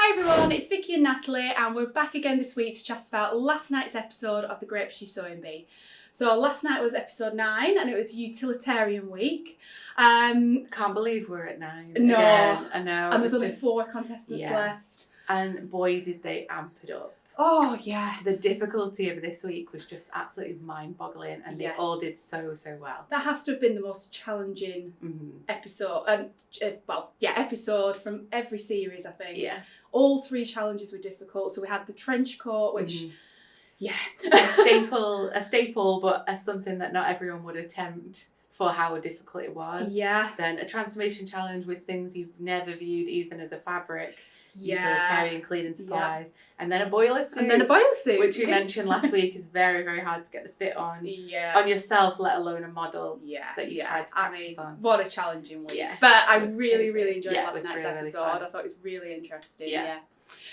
Hi everyone, it's Vicki and Natalie and we're back again this week to chat about last night's episode of the Great British Sewing Bee. So last night was episode 9 and it was utilitarian week. Can't believe we're at 9. No, again. I know. And there's only 4 contestants left. And boy did they amp it up. Oh yeah. The difficulty of this week was just absolutely mind-boggling and they all did so well. That has to have been the most challenging episode. Episode from every series, I think. Yeah. All 3 challenges were difficult. So we had the trench coat, which a staple, but something that not everyone would attempt for how difficult it was. Yeah. Then a transformation challenge with things you've never viewed even as a fabric. Utilitarian cleaning supplies, and then a boiler suit. Which we mentioned last week is very, very hard to get the fit on on yourself, let alone a model that you tried to practice on. What a challenging week. Yeah. But I really enjoyed last night's episode. Really I thought it was really interesting. Yeah.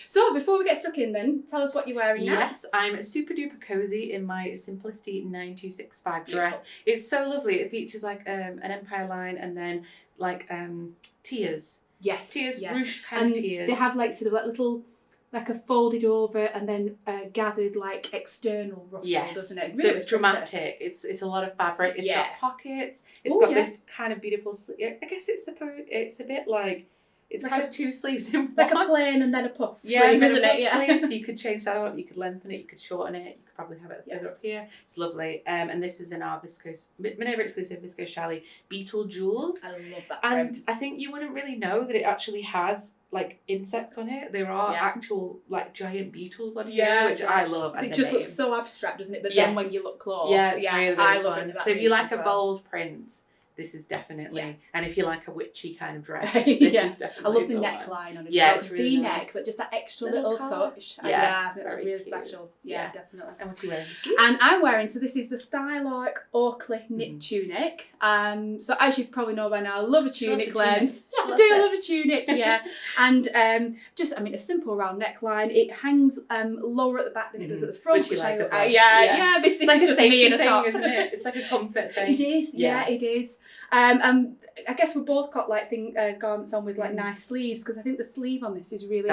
So before we get stuck in then, tell us what you're wearing now. Yes, I'm super duper cozy in my Simplicity 9265 dress. It's so lovely. It features like an empire line and then like tiers. Yes. Tiers, ruche kind of tiers. They have like sort of like little, like a folded over and then gathered like external ruffle, doesn't it? Really so it's dramatic. It's a lot of fabric. It's got pockets. It's got this kind of beautiful. I guess it's a bit like. It's like kind of 2 sleeves in one. Like a plain and then a puff sleeve, isn't it? Yeah. Sleeve, so you could change that up, you could lengthen it, you could shorten it, you could probably have it further up here. It's lovely. And this is in our Minerva exclusive viscose challis Beetle Jewels. I love that print. print. And I think you wouldn't really know that it actually has like insects on it. There are actual like giant beetles on here, which I love. So it just looks so abstract, doesn't it? But then when you look close, it's really I love it. So if you like a bold print, this is definitely, and if you like a witchy kind of dress, this is definitely. I love the neckline on it. Yeah, it's really V-neck, nice. but just that extra little touch. It's really cute. special. Yeah, definitely. And what are you wearing? And I'm wearing, so this is the Stylark Oakley knit tunic. So as you probably know by now, I love a tunic length. I do love a tunic, And a simple round neckline. It hangs lower at the back than it does at the front. Which you like as well. This it's like is a just me in a thing, top, isn't it? It's like a comfort thing. It is, it is. I guess we've both got like garments on with like nice sleeves because I think the sleeve on this is really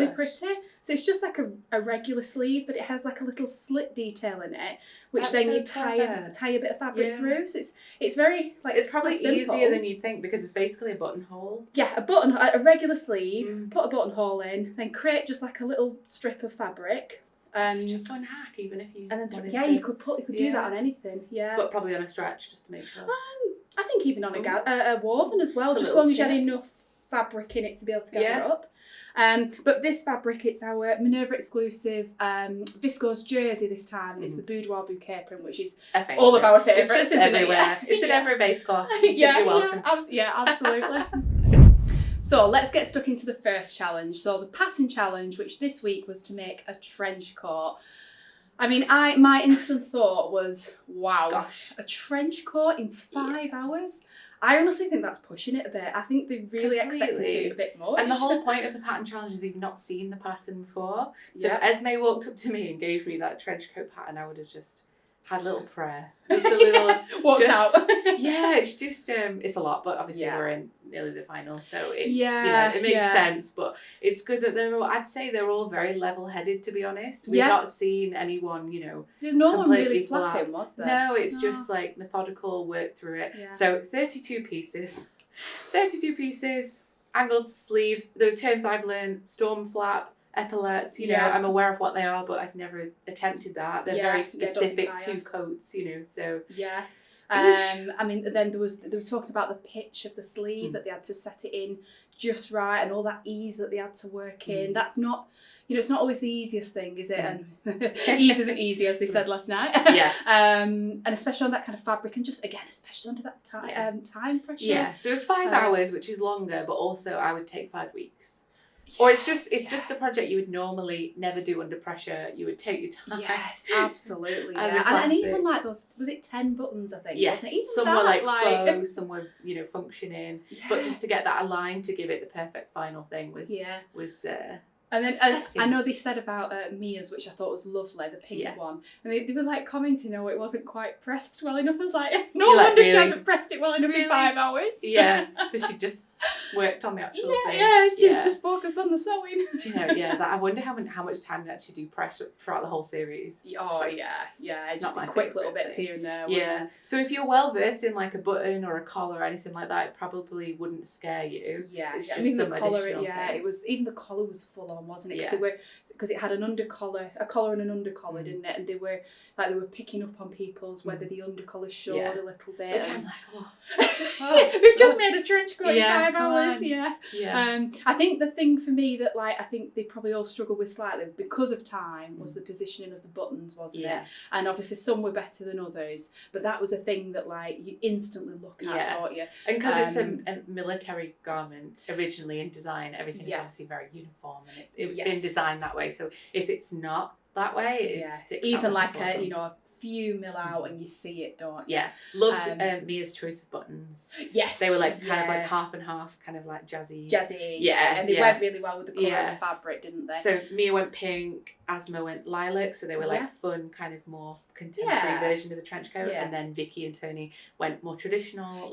pretty. So it's just like a regular sleeve, but it has like a little slit detail in it, which you tie a bit of fabric through. So it's very like it's probably simple. easier than you'd think because it's basically a buttonhole. Yeah, a regular sleeve. Put a buttonhole in, then create just like a little strip of fabric. Such a fun hack, even if you. And then you could do that on anything. Yeah, but probably on a stretch just to make sure. I think even on a woven as well, just as long as you had enough fabric in it to be able to gather up. But this fabric, it's our Minerva exclusive viscose jersey this time, and it's the boudoir bouquet print, which is all of our favourites. It's just everywhere. It's in every base cloth. You're welcome. Absolutely. So let's get stuck into the first challenge. So the pattern challenge, which this week was to make a trench coat. I mean, my instant thought was, wow, a trench coat in 5 hours? I honestly think that's pushing it a bit. I think they really expected to do a bit more. And the whole point of the pattern challenge is you've not seen the pattern before. So if Esmé walked up to me and gave me that trench coat pattern, I would have just had a little prayer. Just a little... Walked out. It's just, it's a lot, but obviously we're in nearly the final, so it's, it makes sense, but it's good that I'd say they're all very level-headed, to be honest. We've not seen anyone, there's no one really flapping, was there? No, it's just like methodical work through it. Yeah. So 32 pieces, angled sleeves, those terms I've learned, storm flap, epaulettes, I'm aware of what they are, but I've never attempted that. They're very specific to coats, so. Yeah. Then they were talking about the pitch of the sleeve, that they had to set it in just right and all that ease that they had to work in. That's not, it's not always the easiest thing, is it? And ease isn't easy, as they said last night. Yes. And especially on that kind of fabric, and just, again, especially under that time pressure. Yeah, so it's 5 hours, which is longer, but also I would take 5 weeks. Or it's just a project you would normally never do under pressure. You would take your time. Yes, absolutely. And even like those, was it 10 buttons, I think? Yes, some were like faux, some were functioning. Yeah. But just to get that aligned to give it the perfect final thing was And then I know they said about Mia's, which I thought was lovely, the pink one. And they were like commenting, it wasn't quite pressed well enough. I was like, no wonder she hasn't pressed it well enough in 5 hours. Yeah, because she just worked on the actual thing. Yeah, she just focused on the sewing. Do you know, that I wonder how much time they actually do press throughout the whole series. Oh, it's just not quick little bits here and there. Yeah. So if you're well versed in like a button or a collar or anything like that, it probably wouldn't scare you. Yeah, it's just some additional things. It was, even the collar was full on, wasn't it? Because it had a collar and an undercollar, didn't it? And they were picking up on people's whether the undercollar showed a little bit. Which I'm like, we've just made a trench coat in 5 hours. Yeah. I think the thing for me that I think they probably all struggle with slightly because of time was the positioning of the buttons, wasn't it? And obviously some were better than others, but that was a thing that you instantly look at, don't you? And because it's a military garment originally in design, everything is obviously very uniform, and it was been designed that way. So if it's not that way, it sticks even out a few mill out and you see it, don't you? Yeah. Loved Mia's choice of buttons. Yes. They were kind of like half and half, kind of like jazzy. Yeah. And they went really well with the colour of the fabric, didn't they? So Mia went pink, Esmé went lilac, so they were fun, kind of more contemporary version of the trench coat. And then Vicki and Tony went more traditional,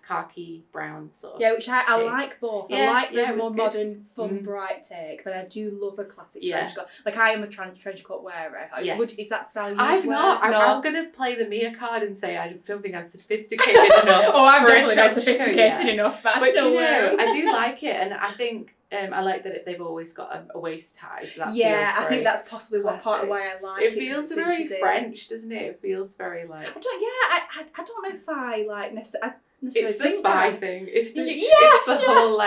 khaki, brown sort of. Yeah, which I like both. I like the more modern, fun, bright take, but I do love a classic trench coat. I am a trench coat wearer. Is that style you I've wear? not. No. I'm going to play the Mia card and say I don't think I'm sophisticated enough. I'm definitely not sophisticated enough, but I still wear it. I do like it, and I think I like that they've always got a waist tie. So that feels I think that's possibly what part of why I like it. It feels very French, doesn't it? It feels very like. I don't know if I like necessarily. It's the spy thing. It's the whole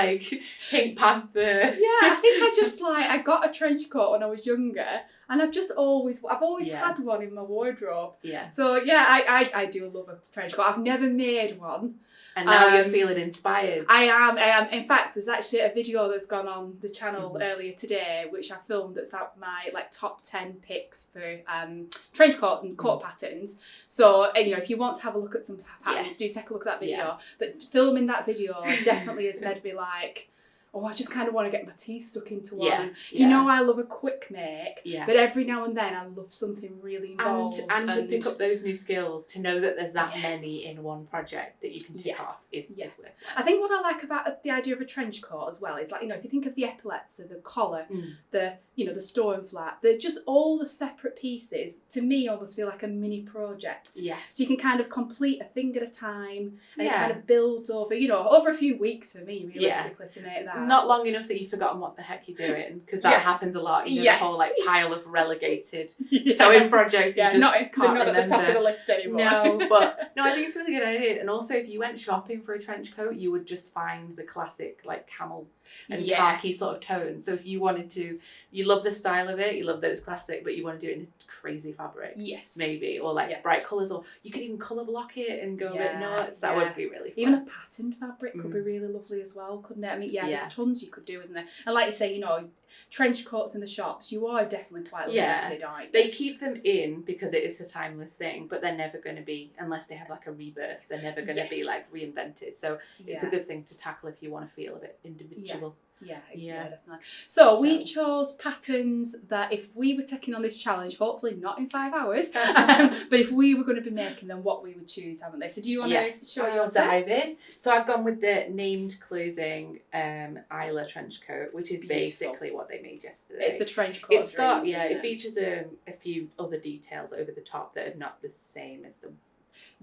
Pink Panther. Yeah, I think I just I got a trench coat when I was younger, and I've always had one in my wardrobe. Yeah. So I do love a trench coat. I've never made one. And now you're feeling inspired. I am. In fact, there's actually a video that's gone on the channel earlier today, which I filmed, that's at my top 10 picks for trench coat and coat patterns. So if you want to have a look at some patterns, do take a look at that video. Yeah. But filming that video definitely has made me I just kind of want to get my teeth stuck into one. Yeah. I love a quick make, but every now and then I love something really involved. And to pick up those new skills, to know that there's that many in one project that you can tick off is worth it. I think what I like about the idea of a trench coat as well is if you think of the epaulets, the collar, the stone flap, they're just all the separate pieces, to me almost feel like a mini project. Yes. So you can kind of complete a thing at a time, and it kind of builds over a few weeks for me, realistically, to make that. Not long enough that you've forgotten what the heck you're doing, because that happens a lot. The whole pile of relegated sewing projects. Yeah, not at the top of the list anymore. No, I think it's a really good idea. And also, if you went shopping for a trench coat, you would just find the classic camel and khaki sort of tone. So if you wanted to, you love the style of it, you love that it's classic, but you want to do it in a crazy fabric. Yes. Maybe, or bright colours, or you could even colour block it and go a bit nuts. That would be really fun. Even a patterned fabric could be really lovely as well, couldn't it? I mean, there's tons you could do, isn't there? And like you say, trench coats in the shops, you are definitely quite limited, aren't you? They keep them in because it is a timeless thing, but they're never going to be, unless they have a rebirth, they're never going to be reinvented. So it's a good thing to tackle if you want to feel a bit individual. Yeah, definitely. So we've chose patterns that if we were taking on this challenge, hopefully not in 5 hours, but if we were going to be making them, what we would choose, haven't they? So do you want to show yours? Dive in. So I've gone with the named clothing Isla trench coat, which is basically what they made yesterday. It's the trench coat. It's got it features a few other details over the top that are not the same as the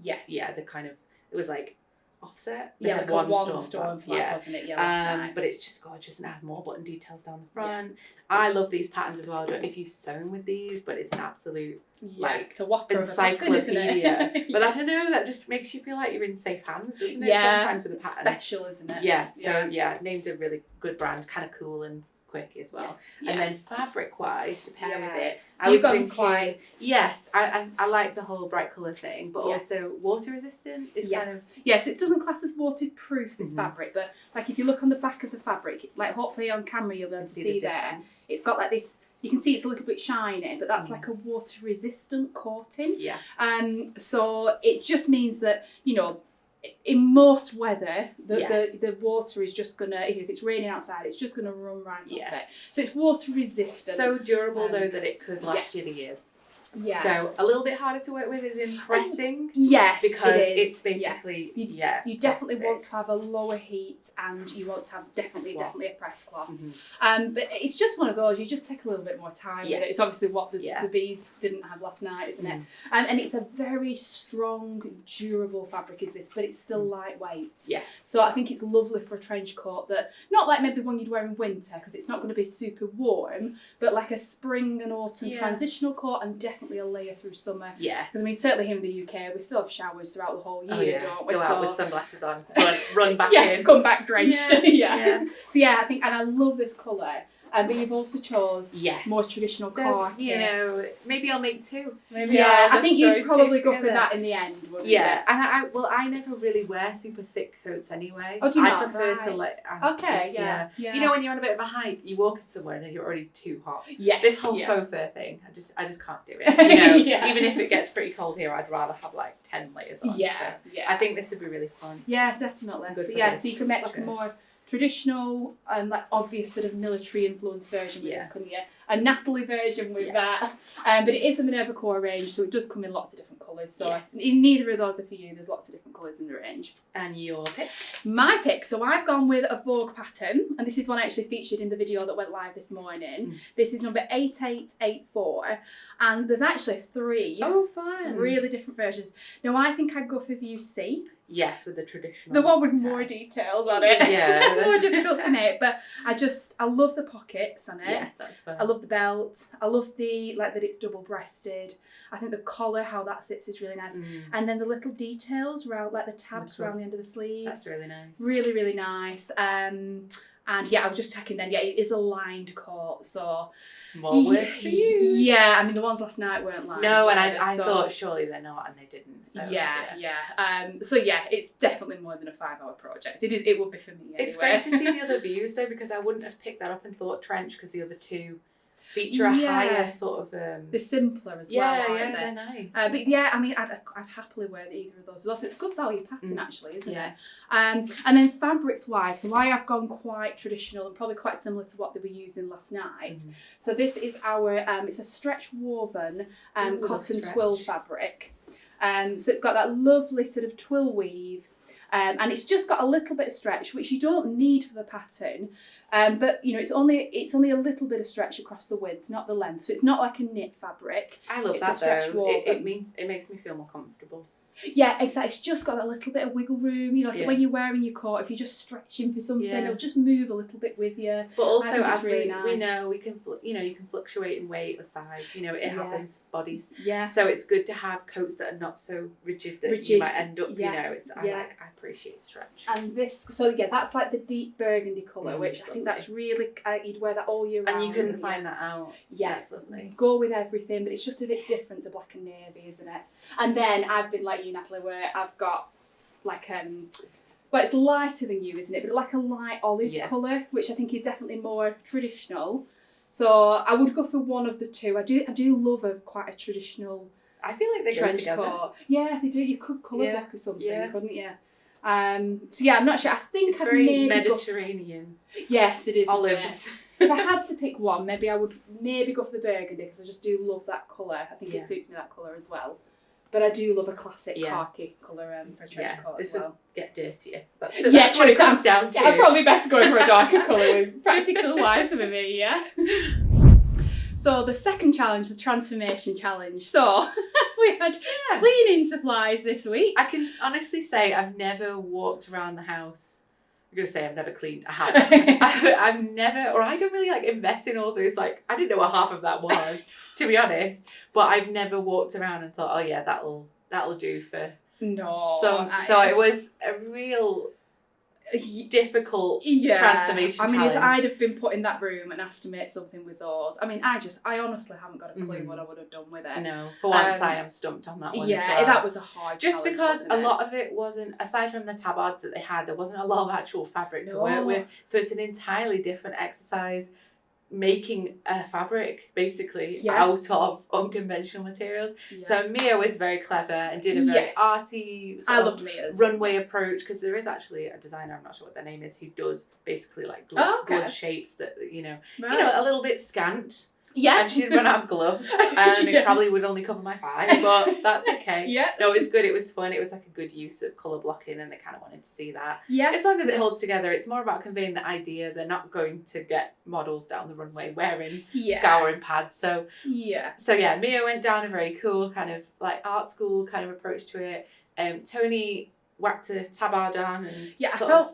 the kind of, it was offset. One storm flap, wasn't it? But it's just gorgeous and it has more button details down the front. I love these patterns as well. I don't know if you've sewn with these, but it's an absolute it's a whopper encyclopedia. Pattern, isn't it? But I don't know, that just makes you feel like you're in safe hands, doesn't it? Sometimes with a pattern. Special, isn't it? Yeah. So named a really good brand, kind of cool and quick as well. And then fabric wise, to pair with it, so you've gone quite. Yes, I like the whole bright colour thing, but also water resistant is kind of. Yes, it doesn't class as waterproof, this fabric, but if you look on the back of the fabric, hopefully on camera you'll be able to see there, it's got this. You can see it's a little bit shiny, but that's a water resistant coating. Yeah. So it just means that in most weather, Yes. the water is just gonna, if it's raining outside, it's just gonna run right off it. So it's water resistant. So durable though that it could last you years. Yeah. So a little bit harder to work with is in pressing. Yes, because it is. it's basically You definitely want to have a lower heat, and you want to have definitely a press cloth. But it's just one of those. You just take a little bit more time with it. It's obviously what the bees didn't have last night, isn't it? And it's a very strong, durable fabric, is this, but it's still lightweight. Yes. So I think it's lovely for a trench coat that, not like maybe one you'd wear in winter because it's not going to be super warm, but like a spring and autumn transitional coat, and definitely a layer through summer. Yes. Because I mean, certainly here in the UK, we still have showers throughout the whole year, don't we? Go out with sunglasses on, run back in. Come back drenched. So I think, and I love this colour. But you've also chose more traditional khaki. You know, maybe I'll make two. Maybe I think you'd probably go for that in the end, wouldn't you? And I never really wear super thick coats anyway. Oh, do you I not? prefer to Yeah. You know, when you're on a bit of a hike, you walk in somewhere and then you're already too hot. Yes. This whole faux fur thing, I just can't do it. You know, even if it gets pretty cold here, I'd rather have like 10 layers on. I think this would be really fun. Yeah, definitely. So you can make like a more traditional and like obvious sort of military influenced version with this, couldn't you? A Natalie version with that. But it is a Minerva core range, so it does come in lots of different colours. So neither of those are for you. There's lots of different colours in the range. And your pick? My pick. So I've gone with a Vogue pattern, and this is one I actually featured in the video that went live this morning. This is number 8884, and there's actually 3 fun. really different versions. Now I think I'd go for view C. Yes, with the traditional. The one with more details on it. Yeah. More difficult to make, but I love the pockets on it. Yeah, that's fun. I love the belt. I love the that it's double breasted. I think the collar, how that sits, is really nice. And then the little details around, like the tabs around the end of the sleeves. That's really nice. Really, really nice. And I was just checking then. Yeah, it is a lined coat, so more work for you. Yeah, I mean the ones last night weren't lined. No, and I thought surely they're not, and they didn't. So it's definitely more than a 5-hour project. It would be for me anyway. It's great to see the other views though, because I wouldn't have picked that up and thought trench, because the other two feature a higher sort of they're simpler as well, aren't they? They're nice. But yeah, I mean I'd happily wear either of those. Also, it's a good value pattern actually, isn't it? And then fabrics wise, so I have gone quite traditional and probably quite similar to what they were using last night. So this is our it's a stretch woven cotton twill fabric. So it's got that lovely sort of twill weave. And it's just got a little bit of stretch, which you don't need for the pattern, but you know it's only a little bit of stretch across the width, not the length. So it's not like a knit fabric. I love that though. It makes me feel more comfortable. Yeah, exactly. It's just got that little bit of wiggle room. You know, like when you're wearing your coat, if you're just stretching for something, it'll just move a little bit with you. But also, as really we know, we can you can fluctuate in weight or size. You know, it happens. Bodies. Yeah. So it's good to have coats that are not so rigid that you might end up. You know, I appreciate stretch. And this, that's like the deep burgundy colour, which I think that's really you'd wear that all year round. And you couldn't find that out. Yes, that's lovely. Go with everything, but it's just a bit different to black and navy, isn't it? And then I've been like you, Natalie, where I've got like it's lighter than you, isn't it? But like a light olive colour, which I think is definitely more traditional. So I would go for one of the two. I do love quite a traditional. I feel like they go together. Coat. Yeah, they do. You could colour block or something, couldn't you? So yeah, I'm not sure. I think it's very Mediterranean. Yes, it is. Olives. If I had to pick one, maybe I would go for the burgundy, because I just do love that colour. I think it suits me, that colour as well. But I do love a classic khaki colour for a trench coat as well. Get dirtier. That's what it comes down to. I'm probably best going for a darker colour with practical wise for me, yeah. So the second challenge, the transformation challenge. So we had cleaning supplies this week. I can honestly say I've never walked around the house. I'm going to say I've never cleaned. I have. I've never, or I don't really invest in all those, I didn't know what half of that was, to be honest. But I've never walked around and thought, oh yeah, that'll do for some. So it was a real difficult transformation challenge. I mean, if I'd have been put in that room and asked to make something with those, I mean, I honestly haven't got a clue what I would have done with it. No, for once I am stumped on that one as well. That was a hard just challenge, because a lot of it wasn't, aside from the tabards that they had, there wasn't a lot of actual fabric to work with, so it's an entirely different exercise. making a fabric basically out of unconventional materials. So Mia was very clever and did a very arty loved Mia's runway approach, because there is actually a designer, I'm not sure what their name is, who does basically like glove shapes that you know a little bit scant. Yeah. And she did run out of gloves, and it probably would only cover my thigh, but that's okay. No, it was good. It was fun. It was like a good use of colour blocking, and they kind of wanted to see that. Yeah. As long as it holds together, it's more about conveying the idea. They're not going to get models down the runway wearing scouring pads. So Mia went down a very cool kind of like art school kind of approach to it. Tony whacked a tabard on, and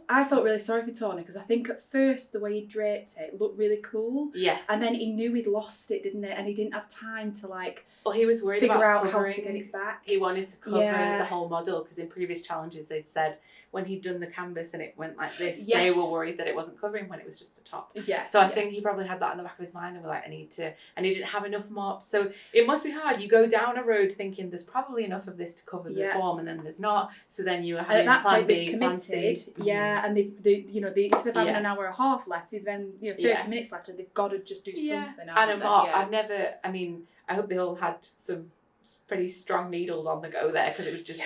I felt really sorry for Tony, because I think at first the way he draped it looked really cool. Yes. And then he knew he'd lost it, didn't it? And he didn't have time to like. Well, he was worried figure about out how to get it back. He wanted to cover the whole model, because in previous challenges they'd said when he'd done the canvas and it went like this, they were worried that it wasn't covering when it was just a top. Yeah. So I think he probably had that in the back of his mind, and was like, and he didn't have enough mops. So it must be hard. You go down a road thinking there's probably enough of this to cover the form, and then there's not. So then you are having plan B, plan C. Yeah, and they instead of having an hour and a half left, then 30 minutes left, and they've got to just do something. And a mop. I hope they all had some pretty strong needles on the go there, because it was just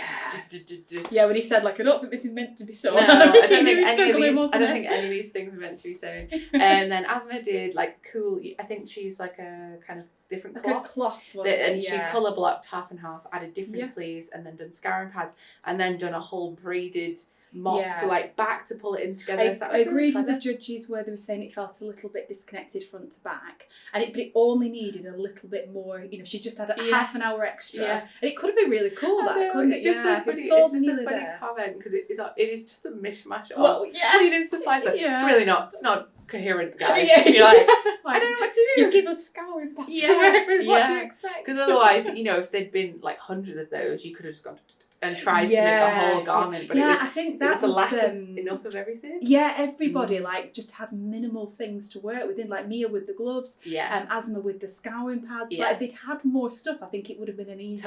when he said like, I don't think this is meant to be sewn. No, I don't think any of these things are meant to be sewn. And then Esmé did like cool, I think she used like a kind of different cloth, and she colour blocked half and half, added different sleeves, and then done scouring pads, and then done a whole braided mop like back to pull it in together. I agreed with the judges where they were saying it felt a little bit disconnected front to back, but it only needed a little bit more. She just had half an hour extra, and it could have been really cool. Couldn't it? It's just so funny. It's just a funny comment, because it is just a mishmash of cleaning supplies. It's really not. It's not coherent, guys. You're like, I don't know what to do. You give us scouring pads to work with. What do you expect? Because otherwise, if there'd been like hundreds of those, you could have just gone and tried to make a whole garment, but I think that was a lack of enough of everything. Yeah, everybody like just had minimal things to work within, like Mia with the gloves, Esmé with the scouring pads. Like if they'd had more stuff, I think it would have been an easy,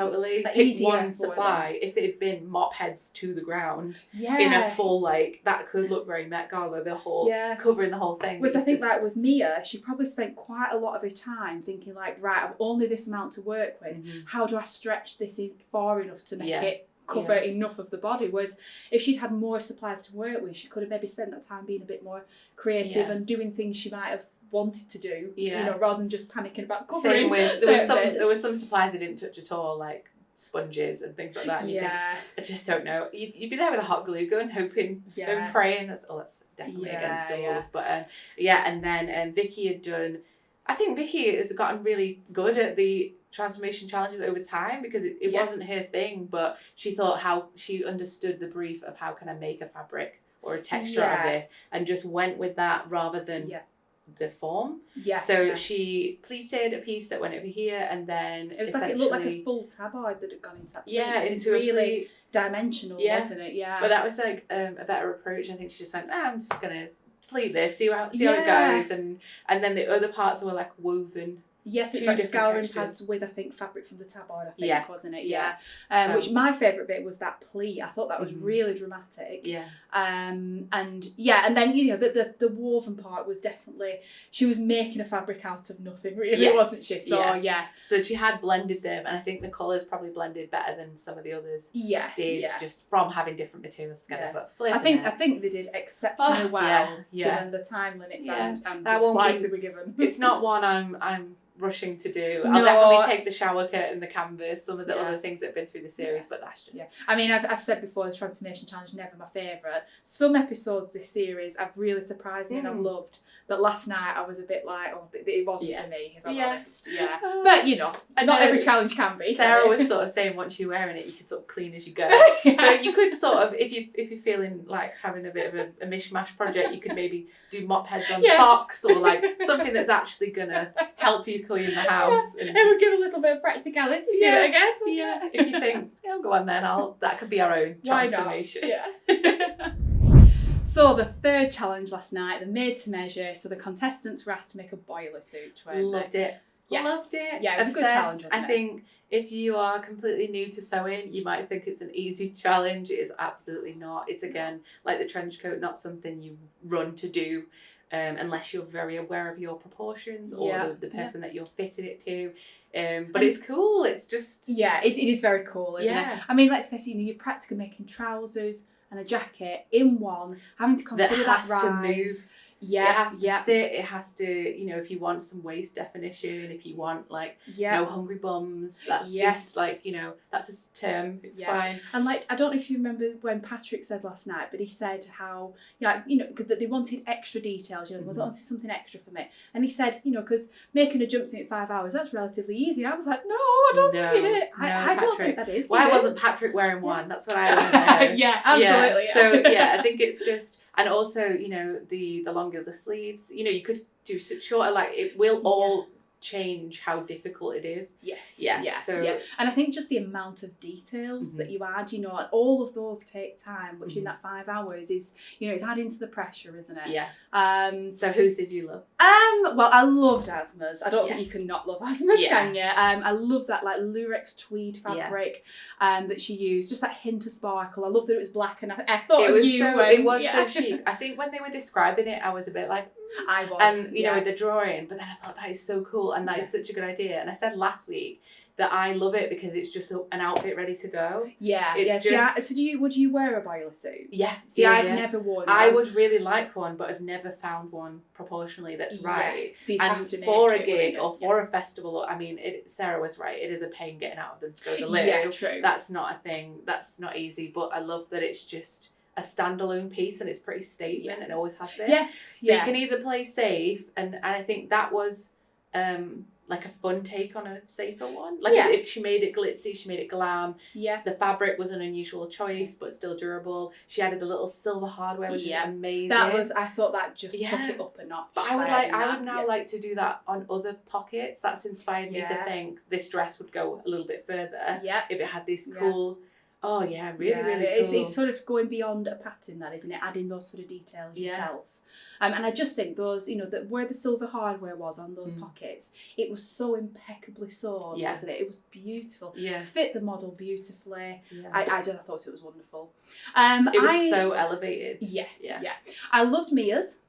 pick one supply. If it had been mop heads to the ground in a full that could look very Met Gala, the whole covering the whole thing. Whereas I think like with Mia, she probably spent quite a lot of her time thinking like, right, I've only this amount to work with. How do I stretch this far enough to make it cover enough of the body? Whereas if she'd had more supplies to work with, she could have maybe spent that time being a bit more creative and doing things she might have wanted to do, rather than just panicking about covering. Same with there were some supplies I didn't touch at all, like sponges and things like that. And you think, I just don't know. You'd be there with a hot glue gun, hoping and praying. That's definitely against the rules. But and then Vicki had done. I think Vicki has gotten really good at the transformation challenges over time, because it wasn't her thing, but she thought how she understood the brief of how can I make a fabric or a texture out of this, and just went with that rather than the form. So she pleated a piece that went over here, and then it was like it looked like a full tabard that had gone into that pleat. It's really dimensional, wasn't it? But that was like a better approach. I think she just went, I'm just gonna pleat this, see how it goes, and then the other parts were like woven. Yes, it's like scouring pads with, I think, fabric from the tabard, I think, wasn't it? Which my favourite bit was that pleat. I thought that was really dramatic. And then, the woven part was definitely, she was making a fabric out of nothing, really, wasn't she? So, So she had blended them, and I think the colours probably blended better than some of the others did, just from having different materials together. But I think they did exceptionally well, given the time limits and the supplies they were given. It's not one I'm rushing to do. I'll definitely take the shower curtain, the canvas, some of the other things that have been through the series, but that's just... I mean, I've said before, the Transformation Challenge never my favourite. Some episodes this series I've really surprised me and I've loved, but last night I was a bit like, it wasn't for me, if I'm honest. But, not every challenge can be. Sarah was sort of saying once you're wearing it, you can sort of clean as you go. So you could sort of, if you're feeling like having a bit of a mishmash project, you could maybe do mop heads on socks, or like something that's actually going to help you clean the house. And it would give a little bit of practicality to it, I guess. If you think, go on then, that could be our own transformation. So the third challenge last night, the made to measure. So the contestants were asked to make a boiler suit. Loved it. Loved it. Yeah, it was a good challenge, wasn't I think if you are completely new to sewing, you might think it's an easy challenge. It is absolutely not. It's, again, like the trench coat, not something you run to do unless you're very aware of your proportions or the person that you're fitting it to. But it's cool. It's just... Yeah, it is very cool, isn't it? I mean, let's face it, you're practically making trousers and a jacket in one, having to consider that rise. To move. Yeah, it has to sit, it has to, if you want some waist definition, if you want, no hungry bums, that's just, that's a term, it's fine. And, I don't know if you remember when Patrick said last night, but he said how, because they wanted extra details, they wanted something extra from it. And he said, because making a jumpsuit in 5 hours, that's relatively easy. I was like, no, I don't think it is. I don't think that is. Why wasn't Patrick wearing one? That's what I want to know. Yeah, absolutely. Yeah. So, I think it's just... And also, the longer the sleeves, you could do shorter, it will all change how difficult it is. Yes. Yeah. So, and I think just the amount of details that you add, and all of those take time, which in that 5 hours is, it's adding to the pressure, isn't it? Yeah. So whose did you love? Well, I loved Esmé's. I don't think you can not love Esmé's, can you? I love that lurex tweed fabric that she used, just that hint of sparkle. I love that it was black, and I thought it of was you. It was so chic. I think when they were describing it, I was a bit like, I was. And, with the drawing, but then I thought that is so cool and that is such a good idea. And I said last week that I love it because it's just an outfit ready to go. Yeah. It's just... So would you wear a boiler suit? Yeah. See, I've never worn one. I would really like one, but I've never found one proportionally that's right. So you'd have to make for a gig or for a festival, Sarah was right. It is a pain getting out of them to go to the loo. Yeah, true. That's not a thing. That's not easy, but I love that it's just a standalone piece and it's pretty statement and always has been. Yes. So you can either play safe, and I think that was a fun take on a safer one. She made it glitzy, she made it glam. Yeah. The fabric was an unusual choice, but still durable. She added the little silver hardware, which is amazing. I thought that just took it up a notch. But I would now like to do that on other pockets. That's inspired me to think this dress would go a little bit further. Yeah. If it had this cool... Oh yeah, really cool. It's sort of going beyond a pattern, that, isn't it? Adding those sort of details yourself. And I just think those, where the silver hardware was on those pockets, it was so impeccably sewn, wasn't it? It was beautiful. Yeah. Fit the model beautifully. Yeah. I thought it was wonderful. It was so elevated. Yeah. I loved Mia's.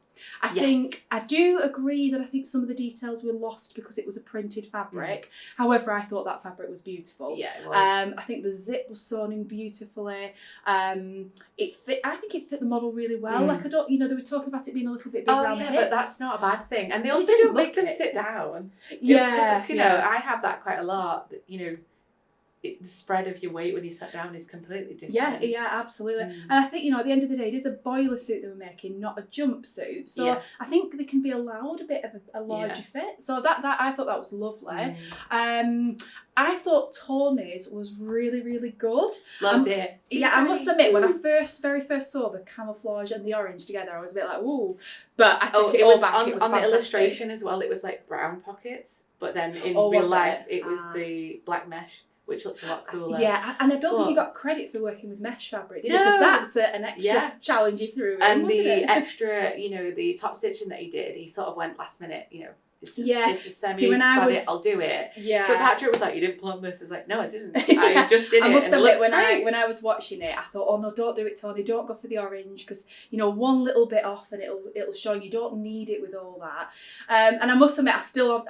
I do agree that I think some of the details were lost because it was a printed fabric. However, I thought that fabric was beautiful. Yeah, it was. I think the zip was sewn in beautifully. It fit. I think it fit the model really well. They were talking about it being a little bit big around the hips. But that's not a bad thing. And they also don't make them sit down. Yeah, I have that quite a lot. The spread of your weight when you sit down is completely different. Yeah, absolutely. And I think, at the end of the day, it is a boiler suit that we're making, not a jumpsuit. So I think they can be allowed a bit of a larger fit. So that I thought that was lovely. I thought Tony's was really, really good. Loved it. I must admit, when I very first saw the camouflage and the orange together, I was a bit like, ooh. But I took it all back. It was on fantastic. The illustration as well, it was brown pockets. But then in real life, it was the black mesh, which looked a lot cooler. Yeah, and I don't think he got credit for working with mesh fabric, did he? Because that's an extra challenge he threw in, and the extra, the top stitching that he did, he sort of went last minute, this is semi, I'll do it. Yeah. So Patrick was like, you didn't plan this. I was like, no, I didn't. I just did it. I must admit, when great. I was watching it, I thought, oh no, don't do it, Tony. Don't go for the orange because one little bit off and it'll show. You don't need it with all that. And I must admit, I still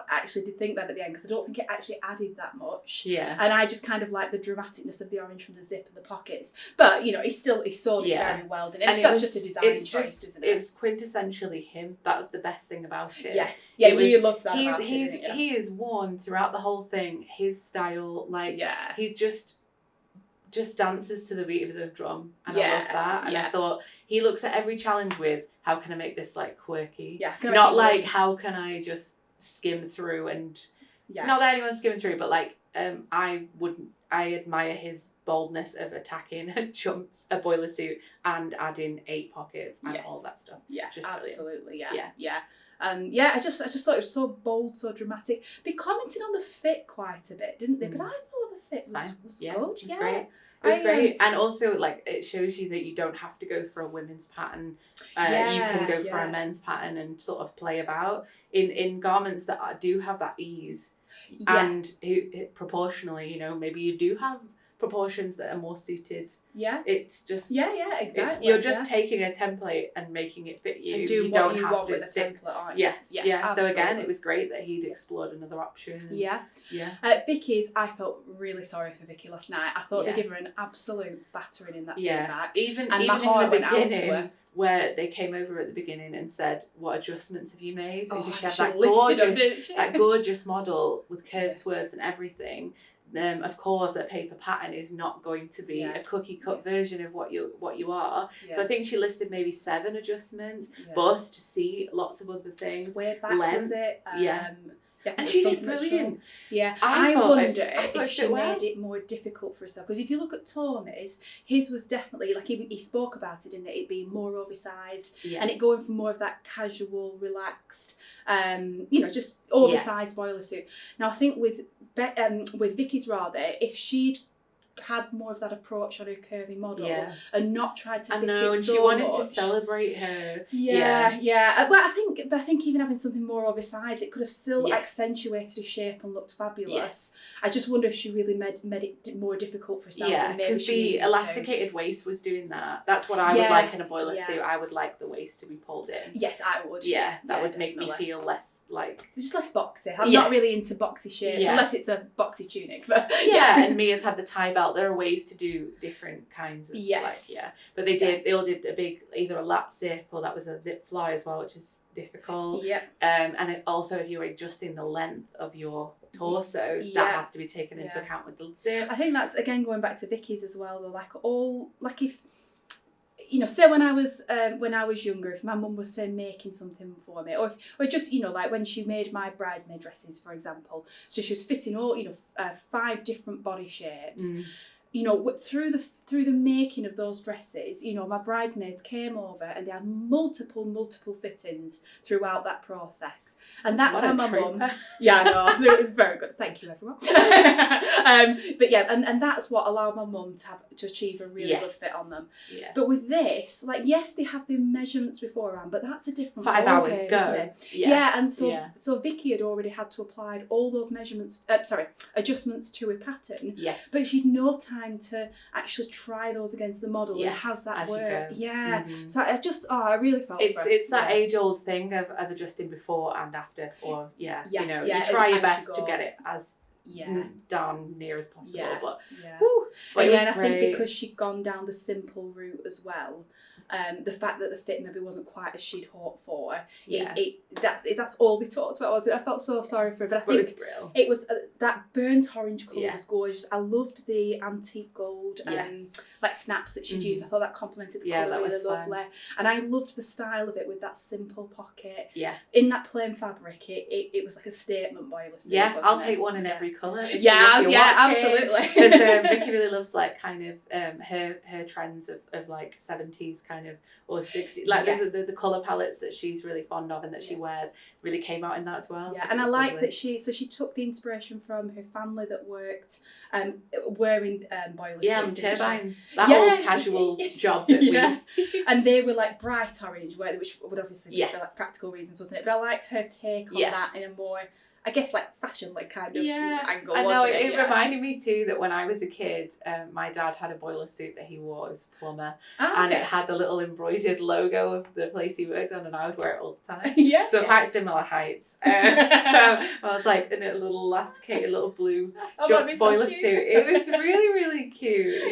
actually did think that at the end because I don't think it actually added that much. Yeah. And I just kind of like the dramaticness of the orange from the zip and the pockets. But he sold it very well, didn't it? That's just a design choice, isn't it? It was quintessentially him. That was the best thing about it. Yes. Yeah, you loved that. He is worn throughout the whole thing. His style, he's just dances to the beat of his own drum, and I love that. And I thought he looks at every challenge with, how can I make this quirky? Yeah, not how can I just skim through and not that anyone's skimming through, but I admire his boldness of attacking a boiler suit and adding 8 pockets and all that stuff. Yeah, just absolutely. Yeah. And I just thought it was so bold, so dramatic. They commented on the fit quite a bit, didn't they? But I thought the fit was good. Which is great. It was great, and also like it shows you that you don't have to go for a women's pattern. You can go for a men's pattern and sort of play about in garments that do have that ease, and proportionally, you know, maybe you do have proportions that are more suited. Yeah. It's just exactly. You're just taking a template and making it fit you. And do you what don't you have want to with the stick. template, aren't you? Yes. So again, it was great that he'd explored another option. Vicky's, I felt really sorry for Vicky last night. I thought they gave her an absolute battering in that feedback. Even in the beginning, where they came over at the beginning and said, "What adjustments have you made?" Because she had that gorgeous model with curved swerves and everything. Of course, a paper pattern is not going to be a cookie cut version of what you are. So I think she listed maybe 7 adjustments, bust to see lots of other things. Sway back was it? And she did brilliant. I wonder if she made it more difficult for herself. Because if you look at Tony's, his was definitely, like he spoke about it, didn't it? It being more oversized and it going for more of that casual, relaxed, just oversized boiler suit. Now I think with Vicky's rather, if she'd had more of that approach on her curvy model and not tried to fit it so much. She wanted to celebrate her. But I think even having something more oversized, it could have still accentuated her shape and looked fabulous. I just wonder if she really made it more difficult for herself. Yeah, because the elasticated waist was doing that. That's what I would like in a boiler suit. I would like the waist to be pulled in. Yes, I would. Yeah, that would make me feel less like... Just less boxy. I'm not really into boxy shapes, unless it's a boxy tunic. But and Mia's had the tie belt. There are ways to do different kinds of but they all did a big, either a lap zip or that was a zip fly as well, which is difficult. And it also, if you're adjusting the length of your torso, that has to be taken into account with the zip. I think that's again going back to Vicky's as well, though, if say when I was younger, if my mum was say making something for me, or just like when she made my bridesmaid dresses, for example, so she was fitting all 5 different body shapes. Through the making of those dresses, my bridesmaids came over and they had multiple fittings throughout that process. And that's how my mum... Yeah, I know. It was very good. Thank you, everyone. But yeah, and that's what allowed my mum to achieve a really good fit on them. Yeah. But with this, yes, they have the measurements beforehand, but that's a different 5 hours go. Isn't it? Yeah, and so Vicky had already had to apply all those adjustments to a pattern. Yes. But she'd no time to actually try those against the model and has that work. So I really felt it's that age-old thing of adjusting before and after, or you try your best to get it as down near as possible. But I think because she'd gone down the simple route as well, the fact that the fit maybe wasn't quite as she'd hoped for, that's all they talked about. I felt so sorry for her, but I think it was that burnt orange colour was gorgeous. I loved the antique gold snaps that she'd used. I thought that complemented the colour really lovely, and I loved the style of it with that simple pocket. In that plain fabric, it was like a statement boiler suit. I'll take one in every colour. Absolutely. Because Vicky really loves kind of her trends of like 70s kind of, or 60s, there's the colour palettes that she's really fond of and that she wears really came out in that as well. And I like that she took the inspiration from her family that worked wearing boiler suits. Turbines. That whole casual job that we... And they were like bright orange, which would obviously be for practical reasons, wasn't it? But I liked her take on that in a more, I guess, fashion kind of angle. I know, it reminded me too that when I was a kid, my dad had a boiler suit that he wore. It was a plumber. And it had the little embroidered logo of the place he worked on, and I would wear it all the time. So quite similar heights. So I was like in a little elasticated little blue boiler suit. It was really, really cute.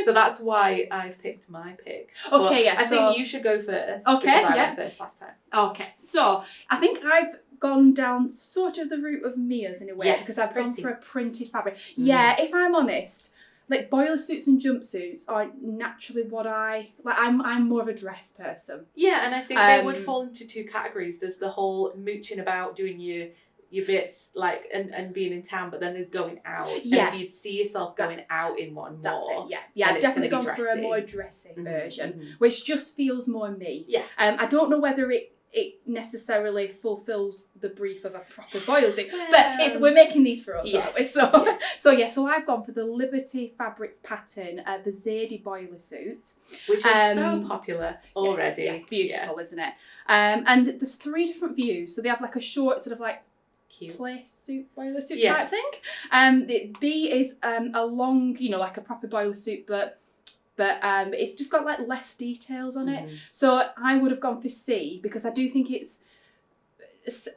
So that's why I've picked my pick. Okay, I think you should go first. Okay, because I went first last time. Okay, so I think I've gone down sort of the route of Mia's in a way, because I've gone for a printed fabric. If I'm honest, boiler suits and jumpsuits are naturally what I'm more of a dress person. And I think they would fall into 2 categories. There's the whole mooching about, doing your bits and being in town, but then there's going out. And if you'd see yourself going out in one more, I've definitely gone for a more dressy version, which just feels more me. I don't know whether it necessarily fulfills the brief of a proper boiler suit. But we're making these for us, aren't we? So I've gone for the Liberty Fabrics pattern, the Zadie boiler suit. Which is so popular already. Yeah, it's beautiful, isn't it? And there's 3 different views. So they have like a short sort of like play suit, boiler suit type thing. The B is a long, like a proper boiler suit, but it's just got like less details on it. So I would have gone for C because I do think it's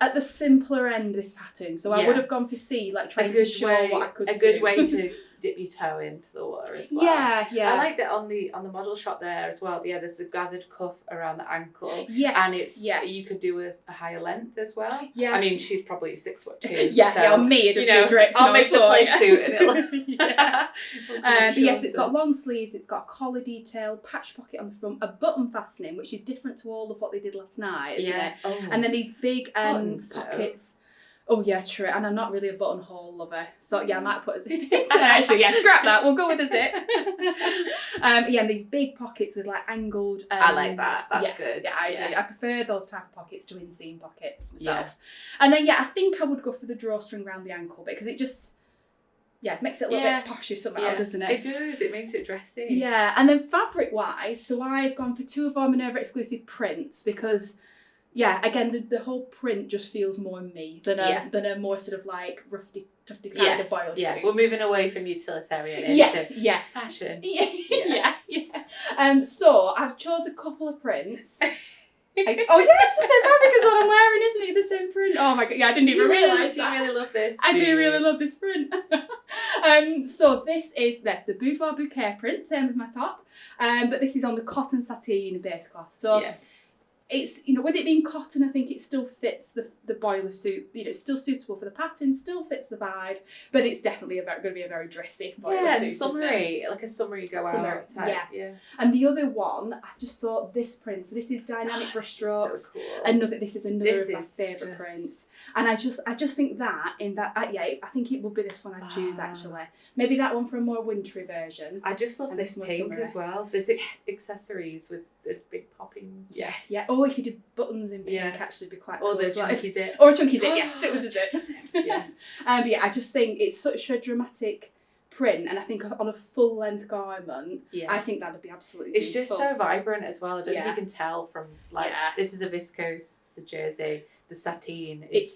at the simpler end, this pattern. So I would have gone for C, like trying to show what I could do. A good way to dip your toe into the water as well. Yeah. I like that on the model shot there as well. Yeah, there's the gathered cuff around the ankle. Yes. And it's you could do a higher length as well. Yeah. I mean, she's probably 6'2". On me it'd be drips. I'll make the play suit and it'll. But yes, it's got long sleeves. It's got a collar detail, patch pocket on the front, a button fastening, which is different to all of what they did last night, isn't it? Oh. And then these big pockets. Oh yeah, true. And I'm not really a buttonhole lover, so I might put a zip in. Actually, scrap that. We'll go with a zip. And these big pockets with like angled. I like that. That's good. Yeah, I do. I prefer those type of pockets to inseam pockets myself. Yeah. And then I think I would go for the drawstring around the ankle because it just makes it a little bit poshy somehow, doesn't it? It does. It makes it dressy. Yeah, and then fabric wise, so I've gone for 2 of our Minerva exclusive prints because. Yeah, again, the whole print just feels more me than a more sort of like roughy, tufty kind of boiler suit. Yeah, we're moving away from utilitarian into fashion. So I've chose a couple of prints. It's the same fabric as what I'm wearing, isn't it? The same print. Oh my god, I didn't even realise that. Do you really love this? I do really love this print. So this is the Boudoir Bouquet print, same as my top, but this is on the cotton sateen base cloth. So. Yeah. It's, with it being cotton, I think it still fits the boiler suit. It's still suitable for the pattern, still fits the vibe, but it's definitely going to be a very dressy boiler suit. Yeah, and summery, like a summery out type. Yeah. And the other one, I just thought this print, so this is dynamic brush strokes. So cool. This is another of my favourite prints. And I just think that, I think it would be this one I'd choose actually. Maybe that one for a more wintry version. I just love this pink as well. There's accessories with the big popping. Yeah. Or if you did buttons in pink, actually be quite cool. Or the chunky zip. Or a chunky zip, stick with the zip. I just think it's such a dramatic print, and I think on a full length garment, I think that would be absolutely beautiful. It's just so vibrant as well. I don't know if you can tell from this is a viscose, it's a jersey, the sateen. They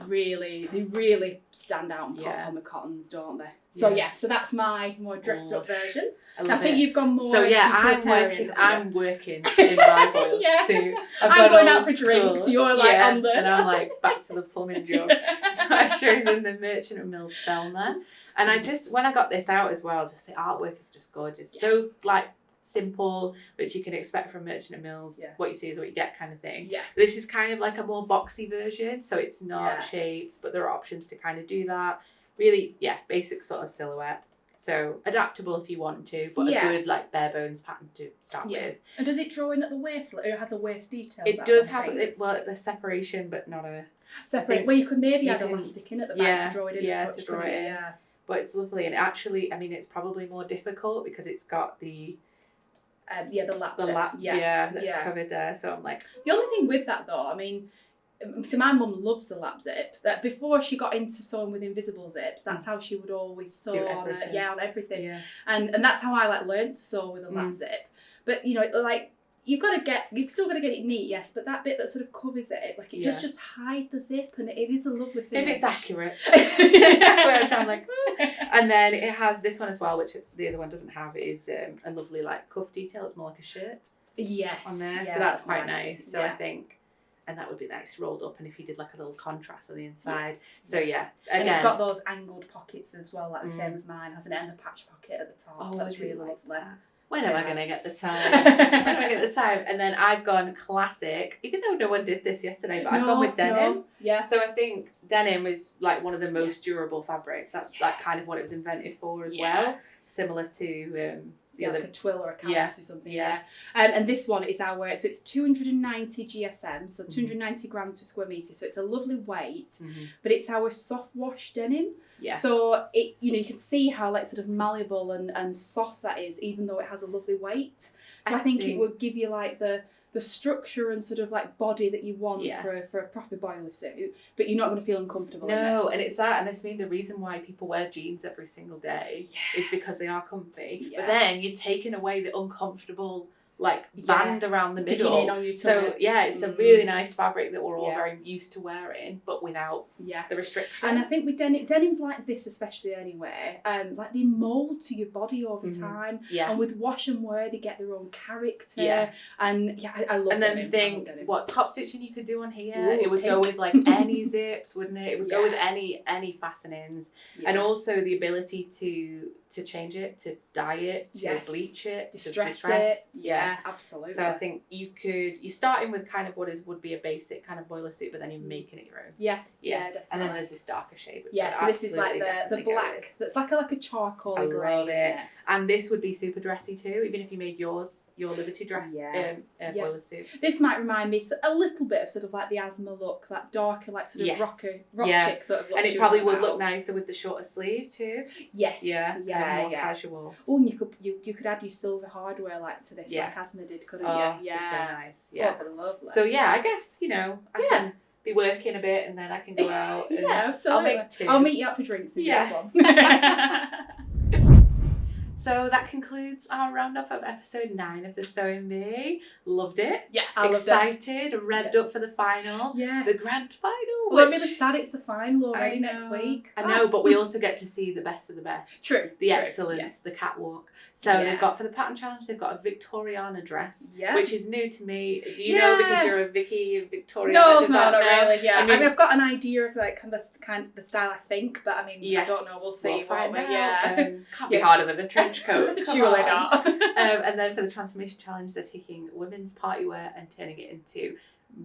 really stand out on the cottons, don't they? So so that's my more dressed up version. I think you've gone more. So I'm working in my boiled suit. I'm going out for drinks. You're on the. And I'm like back to the plumbing job. So I've chosen the Merchant and Mills Thelma, and when I got this out as well, just the artwork is just gorgeous. Yeah. So simple, which you can expect from Merchant and Mills. Yeah. What you see is what you get, kind of thing. Yeah. This is kind of like a more boxy version, so it's not shaped, but there are options to kind of do that. Really, basic sort of silhouette. So adaptable if you want to, but a good bare bones pattern to start with. And does it draw in at the waist? Or it has a waist detail? It does have the separation, but not a separate. Well, you could maybe add elastic in at the back to draw it in. To draw it in. Yeah. But it's lovely, and actually, I mean, it's probably more difficult because it's got the lap. That's covered there. So I'm like, the only thing with that though, I mean. So my mum loves the lap zip. That before she got into sewing with invisible zips, that's how she would always sew on everything. Yeah. And that's how I learned to sew with a lap zip. But you've still got to get it neat, yes, but that bit that sort of covers it, it just hide the zip, and it is a lovely thing. If it's accurate. Which I'm like, and then it has this one as well, which the other one doesn't have. It is a lovely cuff detail. It's more like a shirt. Yes. On there, so that's quite nice. So I think. And that would be nice rolled up, and if you did a little contrast on the inside. So again. And it's got those angled pockets as well, the same as mine, hasn't it? And the patch pocket at the top. Oh, that's really lovely. When am I going to get the time? And then I've gone classic, even though no one did this yesterday, but I've gone with denim. No. Yeah. So I think denim is one of the most durable fabrics. That's kind of what it was invented for as well. Similar to like a twill or a canvas or something. Yeah. And this one is so it's 290 GSM, so 290 grams per square metre, so it's a lovely weight, but it's our soft wash denim. Yeah. So it, you can see how sort of malleable and soft that is, even though it has a lovely weight. So I think it would give you the the structure and sort of like body that you want for a proper boiler suit, but you're not going to feel uncomfortable in this. And it's that, and this means the reason why people wear jeans every single day is because they are comfy. But then you're taking away the uncomfortable band around the middle. In on your so it's a really nice fabric that we're all very used to wearing, but without the restriction. And I think with denims like this especially anyway, like they mould to your body over time. And with wash and wear they get their own character. And I love and then denim. think what top stitching you could do on here. It would go with like any zips, wouldn't it? It would go with any fastenings. And also the ability to change it, to dye it, to bleach it, distress to distress. Yeah, absolutely. So I think you're starting with kind of would be a basic kind of boiler suit, but then you're making it your own. Yeah, definitely. And then there's this darker shade, which so this is like the black that's like a charcoal grey. I love it. And this would be super dressy too, even if you made your Liberty dress boiler suit. This might remind me a little bit of sort of like the Esmé look, that darker like sort of rock chick sort of look. And it probably would look nicer with the shorter sleeve too. Yes. More casual. Oh, and you could add your silver hardware like to this, like Esmé did, couldn't you? Yeah. So nice. Yeah. Lovely. So I guess I can be working a bit and then I can go out. And absolutely. I'll meet you up for drinks in this one. So that concludes our roundup of episode 9 of the Sewing Bee. Loved it. Yeah, I excited, revved up for the final. Yeah. The grand final. Well, I'm really sad it's the final already next week. I know, but we also get to see the best of the best. True. The excellence, the catwalk. So they've got, for the pattern challenge, they've got a Victoriana dress, which is new to me. Do you know because you're a Vicky and Victoriana? No, not really. Yeah, I mean, I've got an idea of like kind of the style I think, but I mean, I don't know. We'll see. Can't be harder than a trench coat. Surely not. And then for the transformation challenge, they're taking women's party wear and turning it into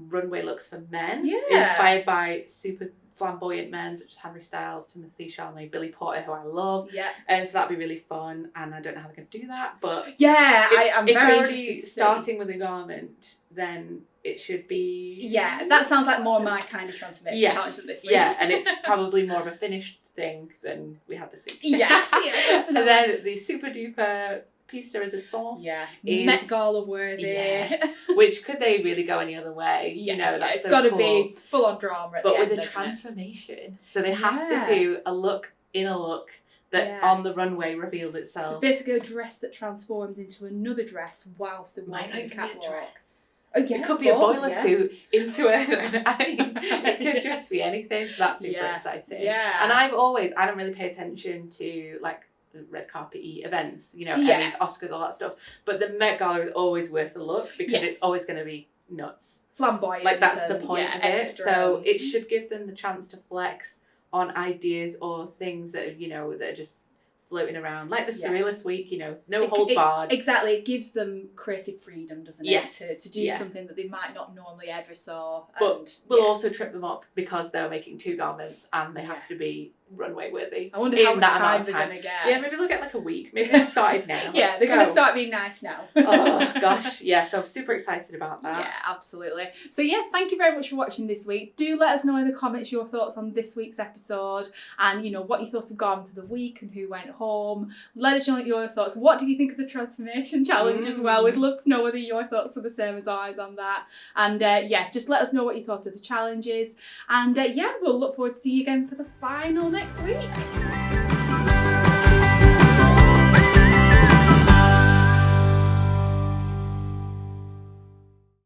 runway looks for men. Inspired by super flamboyant men such as Henry Styles, Timothy Chalamet, Billy Porter, who I love. So that'd be really fun, and I don't know how they're going to do that, but I'm very interested. Starting with a garment, then it should be that sounds like more my kind of transformation challenge than this week. And it's probably more of a finished thing than we had this week. And then the super duper piece de resistance is Met Gala worthy. Which could they really go any other way? That's it's so got to cool. Be full on drama at but the with end, a transformation. So they have to do a look in a look that on the runway reveals itself. It's basically a dress that transforms into another dress whilst they're walking the catwalk. It could be a boiler suit into it. It could just be anything. So that's super exciting. And I don't really pay attention to like red carpet-y events, Emmys, Oscars, all that stuff. But the Met Gala is always worth a look because it's always going to be nuts. Flamboyant. Like that's the point of it. So it should give them the chance to flex on ideas or things that that are just floating around, like the Surrealist Week, no holds barred. Exactly, it gives them creative freedom, doesn't it? To do something that they might not normally ever saw. But we'll also trip them up because they're making 2 garments and they have to be runway worthy. I wonder how much time they're going to get. Yeah, maybe they'll get like a week. Maybe they've started now. They're going to start being nice now. Oh gosh, so I'm super excited about that. Yeah, absolutely. So thank you very much for watching this week. Do let us know in the comments your thoughts on this week's episode and what you thought of Garment of the Week and who went home. Let us know your thoughts. What did you think of the transformation challenge as well? We'd love to know whether your thoughts were the same as ours on that. And just let us know what you thought of the challenges. And we'll look forward to see you again for the final next week.